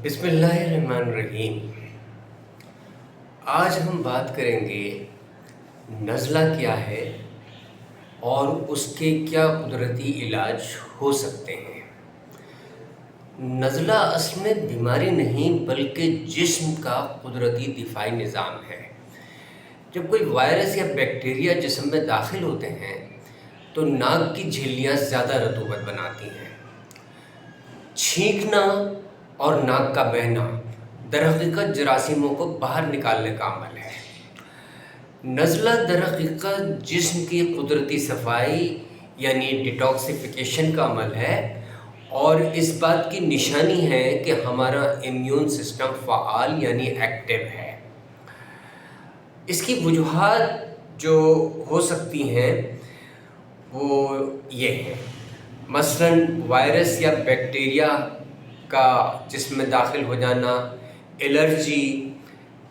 बिस्मिल्लाहिर्रहमानिर्रहीम। आज हम बात करेंगे नज़ला क्या है और उसके क्या कुदरती इलाज हो सकते हैं। नज़ला असल में बीमारी नहीं बल्कि जिस्म का कुदरती दिफाई निज़ाम है। जब कोई वायरस या बैक्टीरिया जिस्म में दाखिल होते हैं तो नाक की झिल्लियाँ ज़्यादा रतूबत बनाती हैं। छींकना और नाक का बहना दरहकीकत जरासीमों को बाहर निकालने का अमल है। नज़ला दरहकीकत जिस्म की कुदरती सफाई यानी डिटॉक्सिफिकेशन का अमल है और इस बात की निशानी है कि हमारा इम्यून सिस्टम फ़आल यानी एक्टिव है। इसकी वजूहात जो हो सकती हैं वो ये हैं, मसलन वायरस या बैक्टीरिया का जिस्म में दाखिल हो जाना, एलर्जी,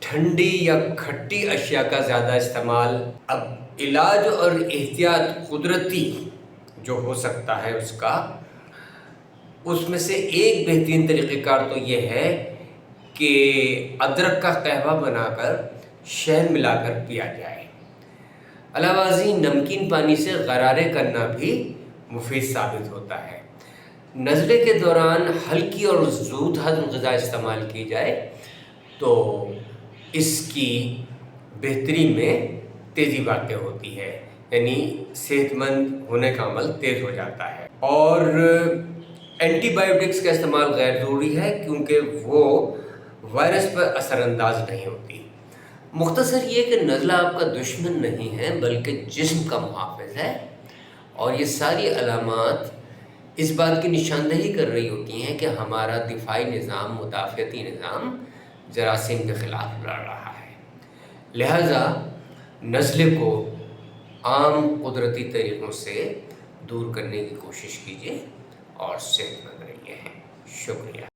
ठंडी या खट्टी अशिया का ज़्यादा इस्तेमाल। अब इलाज और एहतियात कुदरती जो हो सकता है उसमें से एक बेहतरीन तरीक़ेकार तो ये है कि अदरक का कहवा बनाकर शहद मिलाकर पिया जाए। अलावाज़ी नमकीन पानी से गरारे करना भी मुफीद साबित होता है। नज़ले के दौरान हल्की और ज़ूद हज़म ग़िज़ा इस्तेमाल की जाए तो इसकी बेहतरी में तेज़ी वाक़ होती है, यानी सेहतमंद होने का अमल तेज़ हो जाता है। और एंटीबायोटिक्स का इस्तेमाल गैर ज़रूरी है क्योंकि वो वायरस पर असरअंदाज नहीं होती। मुख्तसर ये कि नज़ला आपका दुश्मन नहीं है बल्कि जिस्म का मुहाफ़िज़ है और ये सारी अलामात इस बात की निशानदही कर रही होती हैं कि हमारा दिफाई निज़ाम, मुदाफ़ियती निज़ाम जरासीम के ख़िलाफ़ लड़ रहा है। लिहाजा नज़ले को आम कुदरती तरीक़ों से दूर करने की कोशिश कीजिए और सेहतमंद रहिए। शुक्रिया।